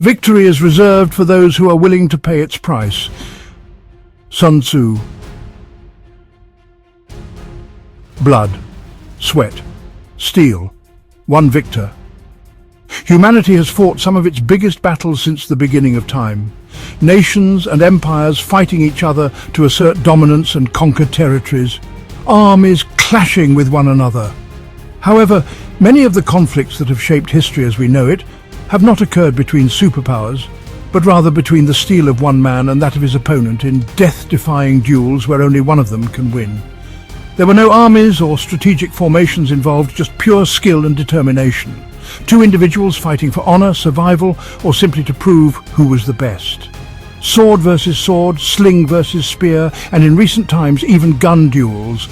Victory is reserved for those who are willing to pay its price. Sun Tzu. Blood, sweat, steel, one victor. Humanity has fought some of its biggest battles since the beginning of time. Nations and empires fighting each other to assert dominance and conquer territories. Armies clashing with one another. However, many of the conflicts that have shaped history as we know it have not occurred between superpowers, but rather between the steel of one man and that of his opponent in death-defying duels where only one of them can win. There were no armies or strategic formations involved, just pure skill and determination. Two individuals fighting for honor, survival, or simply to prove who was the best. Sword versus sword, sling versus spear, and in recent times even gun duels.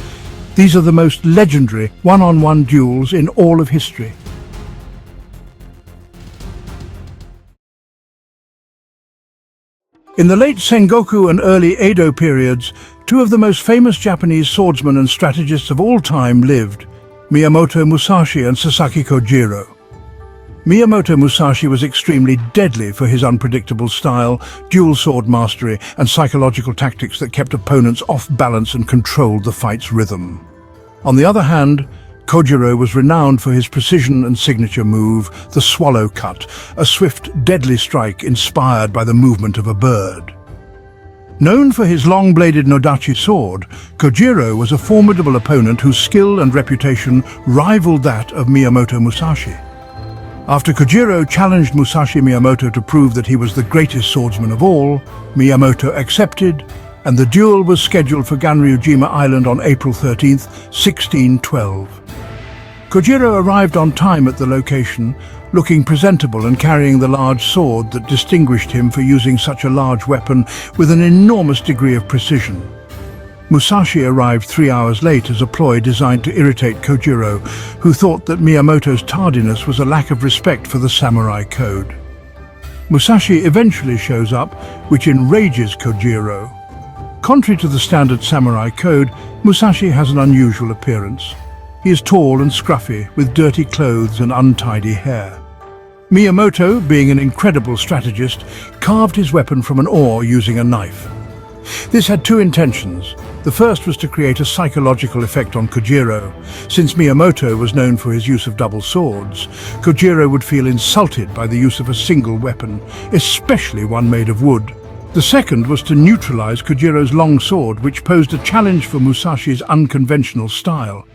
These are the most legendary one-on-one duels in all of history. In the late Sengoku and early Edo periods, two of the most famous Japanese swordsmen and strategists of all time lived, Miyamoto Musashi and Sasaki Kojiro. Miyamoto Musashi was extremely deadly for his unpredictable style, dual sword mastery, and psychological tactics that kept opponents off balance and controlled the fight's rhythm. On the other hand, Kojiro was renowned for his precision and signature move, the swallow cut, a swift, deadly strike inspired by the movement of a bird. Known for his long-bladed Nodachi sword, Kojiro was a formidable opponent whose skill and reputation rivaled that of Miyamoto Musashi. After Kojiro challenged Musashi Miyamoto to prove that he was the greatest swordsman of all, Miyamoto accepted, and the duel was scheduled for Ganryujima Island on April 13, 1612. Kojiro arrived on time at the location, looking presentable and carrying the large sword that distinguished him for using such a large weapon with an enormous degree of precision. Musashi arrived 3 hours late as a ploy designed to irritate Kojiro, who thought that Miyamoto's tardiness was a lack of respect for the samurai code. Musashi eventually shows up, which enrages Kojiro. Contrary to the standard samurai code, Musashi has an unusual appearance. He is tall and scruffy, with dirty clothes and untidy hair. Miyamoto, being an incredible strategist, carved his weapon from an oar using a knife. This had two intentions. The first was to create a psychological effect on Kojiro. Since Miyamoto was known for his use of double swords, Kojiro would feel insulted by the use of a single weapon, especially one made of wood. The second was to neutralize Kojiro's long sword, which posed a challenge for Musashi's unconventional style.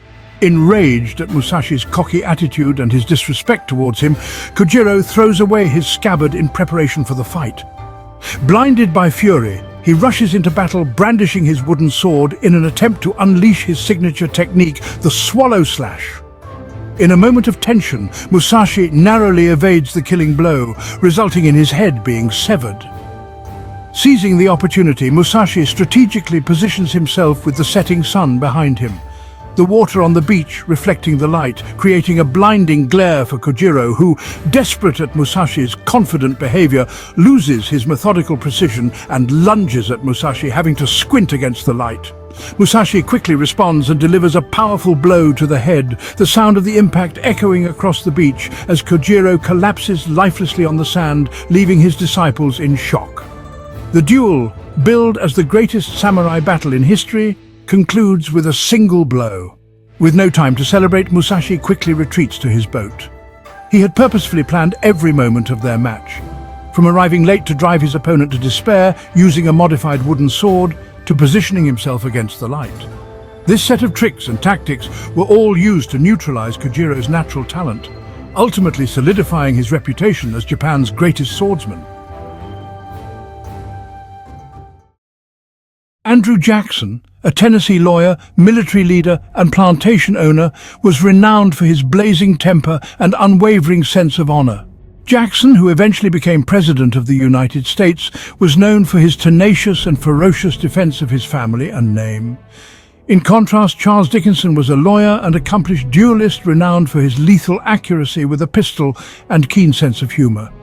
Enraged at Musashi's cocky attitude and his disrespect towards him, Kojiro throws away his scabbard in preparation for the fight. Blinded by fury, he rushes into battle brandishing his wooden sword in an attempt to unleash his signature technique, the swallow slash. In a moment of tension, Musashi narrowly evades the killing blow, resulting in his head being severed. Seizing the opportunity, Musashi strategically positions himself with the setting sun behind him. The water on the beach reflecting the light, creating a blinding glare for Kojiro, who, desperate at Musashi's confident behavior, loses his methodical precision and lunges at Musashi, having to squint against the light. Musashi quickly responds and delivers a powerful blow to the head, the sound of the impact echoing across the beach as Kojiro collapses lifelessly on the sand, leaving his disciples in shock. The duel, billed as the greatest samurai battle in history, concludes with a single blow. With no time to celebrate, Musashi quickly retreats to his boat. He had purposefully planned every moment of their match, from arriving late to drive his opponent to despair using a modified wooden sword to positioning himself against the light. This set of tricks and tactics were all used to neutralize Kojiro's natural talent, ultimately solidifying his reputation as Japan's greatest swordsman. Andrew Jackson, a Tennessee lawyer, military leader, and plantation owner, was renowned for his blazing temper and unwavering sense of honor. Jackson, who eventually became President of the United States, was known for his tenacious and ferocious defense of his family and name. In contrast, Charles Dickinson was a lawyer and accomplished duelist renowned for his lethal accuracy with a pistol and keen sense of humor.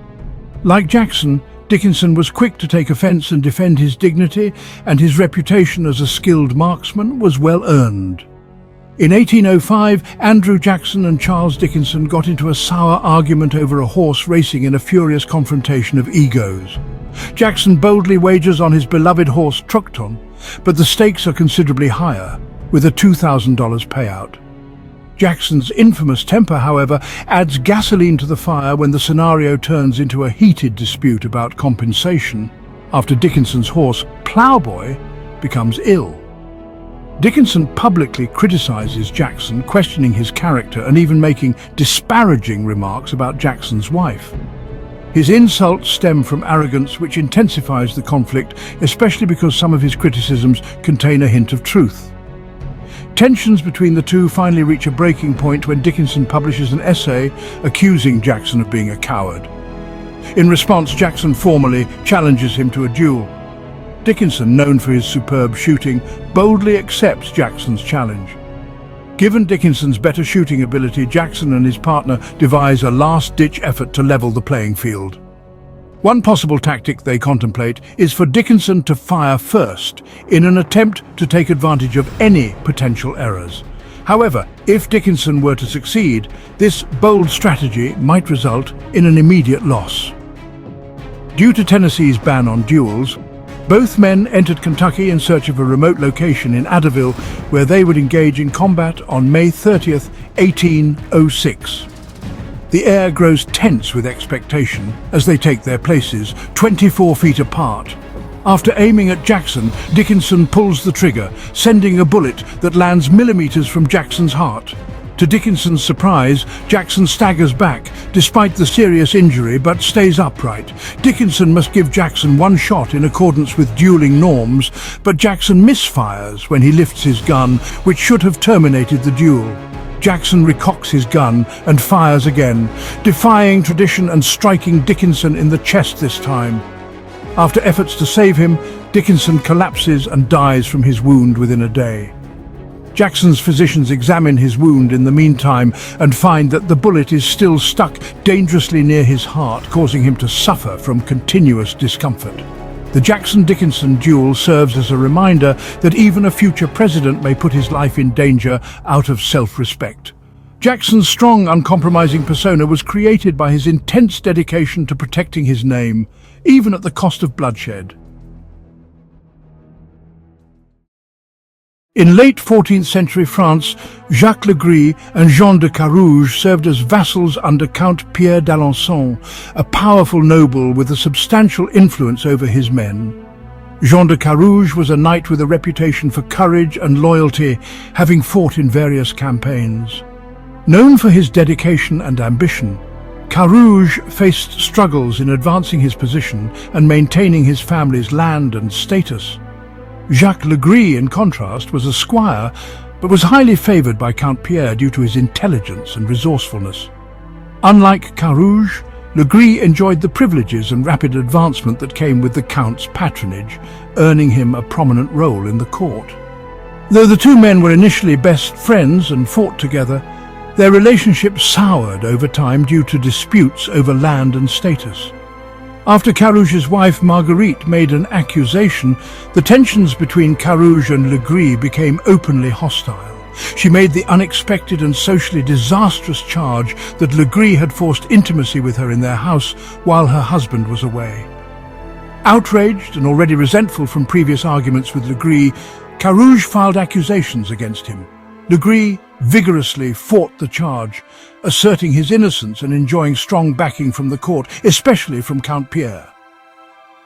Like Jackson, Dickinson was quick to take offense and defend his dignity, and his reputation as a skilled marksman was well earned. In 1805, Andrew Jackson and Charles Dickinson got into a sour argument over a horse racing in a furious confrontation of egos. Jackson boldly wagers on his beloved horse Truckton, but the stakes are considerably higher, with a $2,000 payout. Jackson's infamous temper, however, adds gasoline to the fire when the scenario turns into a heated dispute about compensation after Dickinson's horse, Ploughboy, becomes ill. Dickinson publicly criticizes Jackson, questioning his character and even making disparaging remarks about Jackson's wife. His insults stem from arrogance, which intensifies the conflict, especially because some of his criticisms contain a hint of truth. Tensions between the two finally reach a breaking point when Dickinson publishes an essay accusing Jackson of being a coward. In response, Jackson formally challenges him to a duel. Dickinson, known for his superb shooting, boldly accepts Jackson's challenge. Given Dickinson's better shooting ability, Jackson and his partner devise a last-ditch effort to level the playing field. One possible tactic they contemplate is for Dickinson to fire first, in an attempt to take advantage of any potential errors. However, if Dickinson were to succeed, this bold strategy might result in an immediate loss. Due to Tennessee's ban on duels, both men entered Kentucky in search of a remote location in Adderville where they would engage in combat on May 30th, 1806. The air grows tense with expectation as they take their places, 24 feet apart. After aiming at Jackson, Dickinson pulls the trigger, sending a bullet that lands millimeters from Jackson's heart. To Dickinson's surprise, Jackson staggers back, despite the serious injury, but stays upright. Dickinson must give Jackson one shot in accordance with dueling norms, but Jackson misfires when he lifts his gun, which should have terminated the duel. Jackson recocks his gun and fires again, defying tradition and striking Dickinson in the chest this time. After efforts to save him, Dickinson collapses and dies from his wound within a day. Jackson's physicians examine his wound in the meantime and find that the bullet is still stuck dangerously near his heart, causing him to suffer from continuous discomfort. The Jackson-Dickinson duel serves as a reminder that even a future president may put his life in danger out of self-respect. Jackson's strong, uncompromising persona was created by his intense dedication to protecting his name, even at the cost of bloodshed. In late 14th century France, Jacques le Gris and Jean de Carrouges served as vassals under Count Pierre d'Alençon, a powerful noble with a substantial influence over his men. Jean de Carrouges was a knight with a reputation for courage and loyalty, having fought in various campaigns. Known for his dedication and ambition, Carrouges faced struggles in advancing his position and maintaining his family's land and status. Jacques le Gris, in contrast, was a squire, but was highly favoured by Count Pierre due to his intelligence and resourcefulness. Unlike Carrouges, le Gris enjoyed the privileges and rapid advancement that came with the Count's patronage, earning him a prominent role in the court. Though the two men were initially best friends and fought together, their relationship soured over time due to disputes over land and status. After Carrouges' wife Marguerite made an accusation, the tensions between Carrouges and le Gris became openly hostile. She made the unexpected and socially disastrous charge that le Gris had forced intimacy with her in their house while her husband was away. Outraged and already resentful from previous arguments with le Gris, Carrouges filed accusations against him. Le Gris vigorously fought the charge, asserting his innocence and enjoying strong backing from the court, especially from Count Pierre.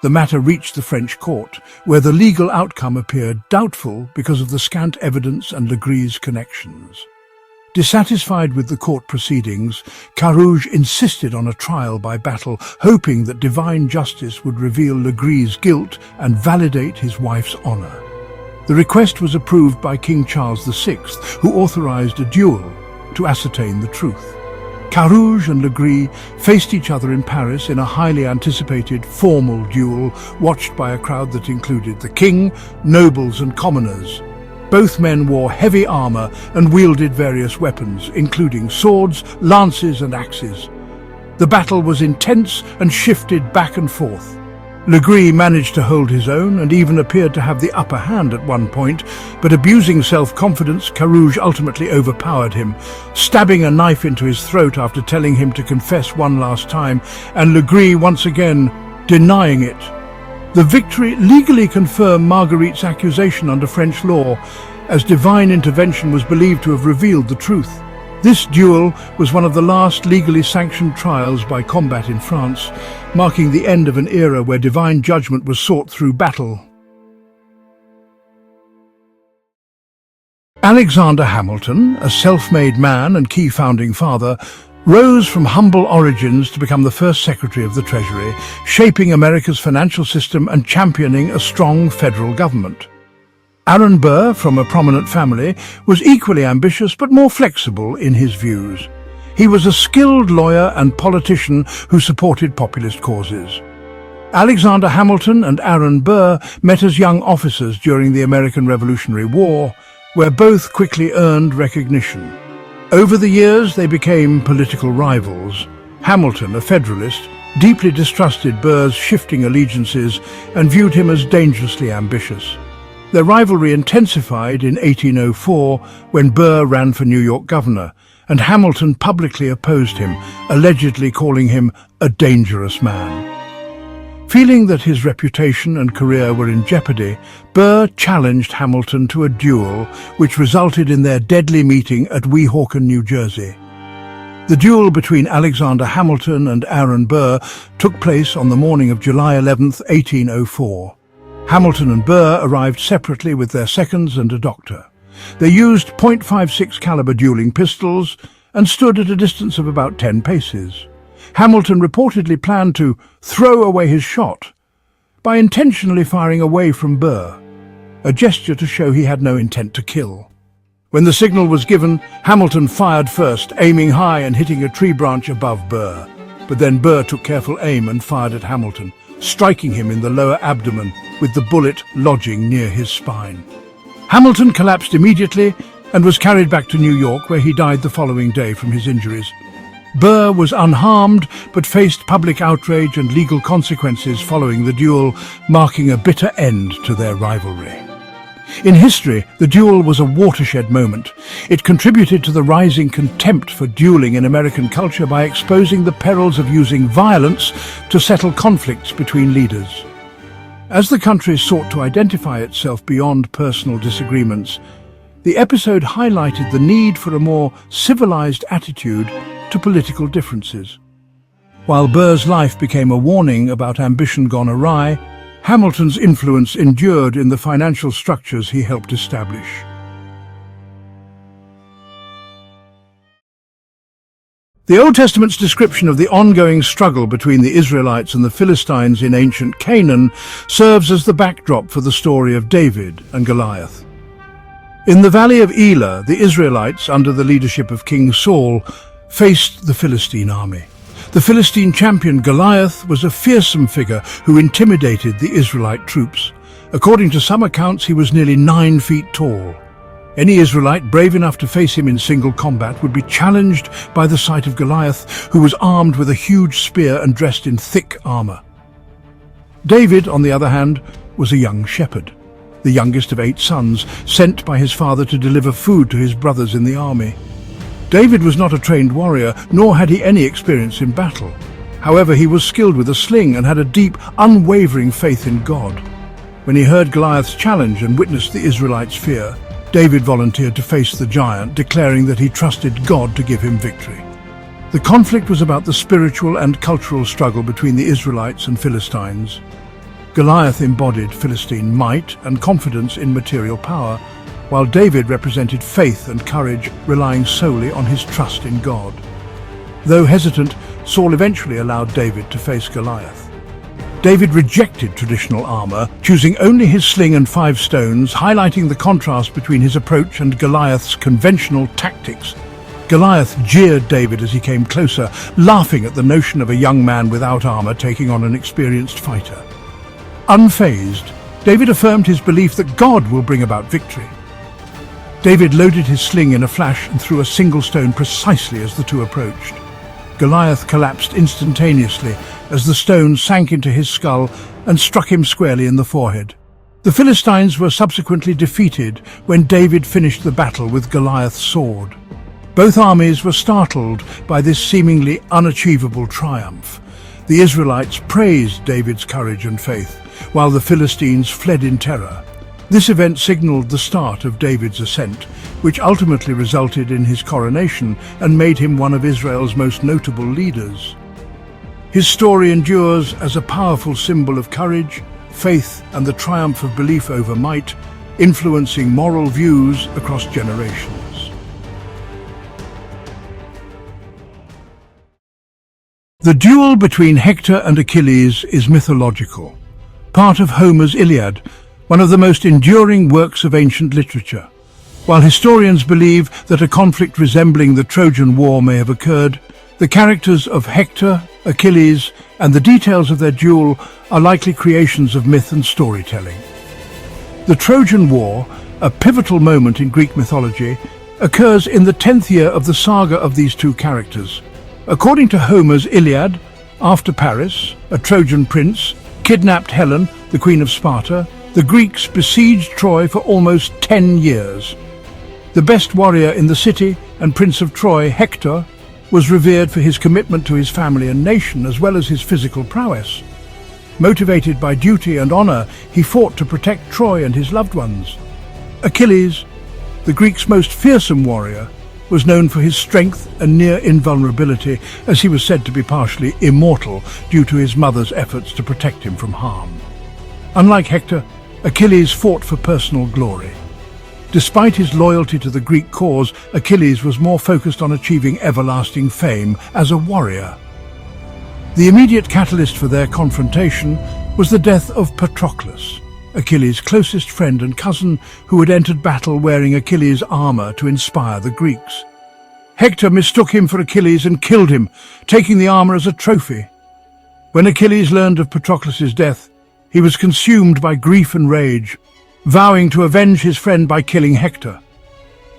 The matter reached the French court, where the legal outcome appeared doubtful because of the scant evidence and le Gris' connections. Dissatisfied with the court proceedings, Carrouges insisted on a trial by battle, hoping that divine justice would reveal le Gris' guilt and validate his wife's honor. The request was approved by King Charles VI, who authorized a duel to ascertain the truth. Carrouges and le Gris faced each other in Paris in a highly anticipated formal duel, watched by a crowd that included the king, nobles and commoners. Both men wore heavy armor and wielded various weapons, including swords, lances and axes. The battle was intense and shifted back and forth. Gris managed to hold his own and even appeared to have the upper hand at one point, but abusing self-confidence, Carrouges ultimately overpowered him, stabbing a knife into his throat after telling him to confess one last time, and Gris once again denying it. The victory legally confirmed Marguerite's accusation under French law, as divine intervention was believed to have revealed the truth. This duel was one of the last legally sanctioned trials by combat in France, marking the end of an era where divine judgment was sought through battle. Alexander Hamilton, a self-made man and key founding father, rose from humble origins to become the first Secretary of the Treasury, shaping America's financial system and championing a strong federal government. Burr, from a prominent family, was equally ambitious but more flexible in his views. He was a skilled lawyer and politician who supported populist causes. Alexander Hamilton and Burr met as young officers during the American Revolutionary War, where both quickly earned recognition. Over the years, they became political rivals. Hamilton, a Federalist, deeply distrusted Burr's shifting allegiances and viewed him as dangerously ambitious. Their rivalry intensified in 1804 when Burr ran for New York governor, and Hamilton publicly opposed him, allegedly calling him a dangerous man. Feeling that his reputation and career were in jeopardy, Burr challenged Hamilton to a duel, which resulted in their deadly meeting at Weehawken, New Jersey. The duel between Alexander Hamilton and Burr took place on the morning of July 11, 1804. Hamilton and Burr arrived separately with their seconds and a doctor. They used .56 caliber dueling pistols and stood at a distance of about 10 paces. Hamilton reportedly planned to throw away his shot by intentionally firing away from Burr, a gesture to show he had no intent to kill. When the signal was given, Hamilton fired first, aiming high and hitting a tree branch above Burr. But then Burr took careful aim and fired at Hamilton, striking him in the lower abdomen, with the bullet lodging near his spine. Hamilton collapsed immediately and was carried back to New York, where he died the following day from his injuries. Burr was unharmed but faced public outrage and legal consequences following the duel, marking a bitter end to their rivalry. In history, the duel was a watershed moment. It contributed to the rising contempt for dueling in American culture by exposing the perils of using violence to settle conflicts between leaders. As the country sought to identify itself beyond personal disagreements, the episode highlighted the need for a more civilized attitude to political differences. While Burr's life became a warning about ambition gone awry, Hamilton's influence endured in the financial structures he helped establish. The Old Testament's description of the ongoing struggle between the Israelites and the Philistines in ancient Canaan serves as the backdrop for the story of David and Goliath. In the valley of Elah, the Israelites, under the leadership of King Saul, faced the Philistine army. The Philistine champion Goliath was a fearsome figure who intimidated the Israelite troops. According to some accounts, he was nearly 9 feet tall. Any Israelite brave enough to face him in single combat would be challenged by the sight of Goliath, who was armed with a huge spear and dressed in thick armor. David, on the other hand, was a young shepherd, the youngest of 8 sons, sent by his father to deliver food to his brothers in the army. David was not a trained warrior, nor had he any experience in battle. However, he was skilled with a sling and had a deep, unwavering faith in God. When he heard Goliath's challenge and witnessed the Israelites' fear, David volunteered to face the giant, declaring that he trusted God to give him victory. The conflict was about the spiritual and cultural struggle between the Israelites and Philistines. Goliath embodied Philistine might and confidence in material power, while David represented faith and courage, relying solely on his trust in God. Though hesitant, Saul eventually allowed David to face Goliath. David rejected traditional armor, choosing only his sling and 5 stones, highlighting the contrast between his approach and Goliath's conventional tactics. Goliath jeered David as he came closer, laughing at the notion of a young man without armor taking on an experienced fighter. Unfazed, David affirmed his belief that God will bring about victory. David loaded his sling in a flash and threw a single stone precisely as the two approached. Goliath collapsed instantaneously as the stone sank into his skull and struck him squarely in the forehead. The Philistines were subsequently defeated when David finished the battle with Goliath's sword. Both armies were startled by this seemingly unachievable triumph. The Israelites praised David's courage and faith, while the Philistines fled in terror. This event signaled the start of David's ascent, which ultimately resulted in his coronation and made him one of Israel's most notable leaders. His story endures as a powerful symbol of courage, faith, and the triumph of belief over might, influencing moral views across generations. The duel between Hector and Achilles is mythological, part of Homer's Iliad, one of the most enduring works of ancient literature. While historians believe that a conflict resembling the Trojan War may have occurred, the characters of Hector, Achilles, and the details of their duel are likely creations of myth and storytelling. The Trojan War, a pivotal moment in Greek mythology, occurs in the 10th year of the saga of these two characters. According to Homer's Iliad, after Paris, a Trojan prince, kidnapped Helen, the Queen of Sparta, the Greeks besieged Troy for almost 10 years. The best warrior in the city and Prince of Troy, Hector, was revered for his commitment to his family and nation as well as his physical prowess. Motivated by duty and honor, he fought to protect Troy and his loved ones. Achilles, the Greeks' most fearsome warrior, was known for his strength and near invulnerability, as he was said to be partially immortal due to his mother's efforts to protect him from harm. Unlike Hector, Achilles fought for personal glory. Despite his loyalty to the Greek cause, Achilles was more focused on achieving everlasting fame as a warrior. The immediate catalyst for their confrontation was the death of Patroclus, Achilles' closest friend and cousin, who had entered battle wearing Achilles' armor to inspire the Greeks. Hector mistook him for Achilles and killed him, taking the armor as a trophy. When Achilles learned of Patroclus' death, he was consumed by grief and rage, vowing to avenge his friend by killing Hector.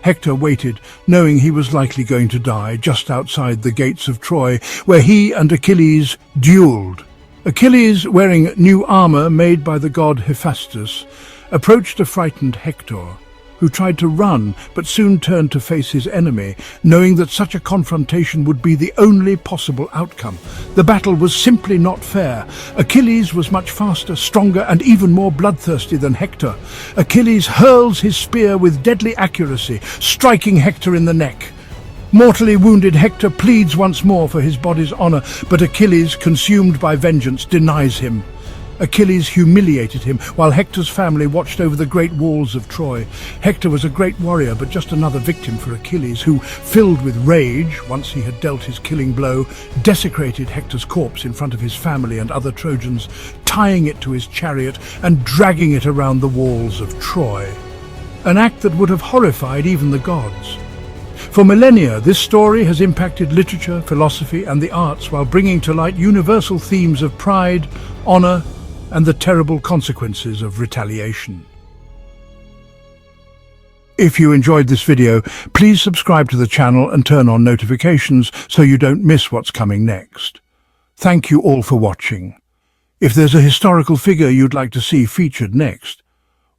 Hector waited, knowing he was likely going to die, just outside the gates of Troy, where he and Achilles dueled. Achilles, wearing new armor made by the god Hephaestus, approached a frightened Hector, who tried to run but soon turned to face his enemy, knowing that such a confrontation would be the only possible outcome. The battle was simply not fair. Achilles was much faster, stronger, and even more bloodthirsty than Hector. Achilles hurls his spear with deadly accuracy, striking Hector in the neck. Mortally wounded Hector pleads once more for his body's honor, but Achilles, consumed by vengeance, denies him. Achilles humiliated him while Hector's family watched over the great walls of Troy. Hector was a great warrior, but just another victim for Achilles, who, filled with rage once he had dealt his killing blow, desecrated Hector's corpse in front of his family and other Trojans, tying it to his chariot and dragging it around the walls of Troy. An act that would have horrified even the gods. For millennia, this story has impacted literature, philosophy, and the arts while bringing to light universal themes of pride, honor, and the terrible consequences of retaliation. If you enjoyed this video, please subscribe to the channel and turn on notifications so you don't miss what's coming next. Thank you all for watching. If there's a historical figure you'd like to see featured next,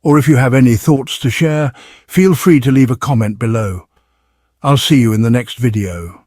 or if you have any thoughts to share, feel free to leave a comment below. I'll see you in the next video.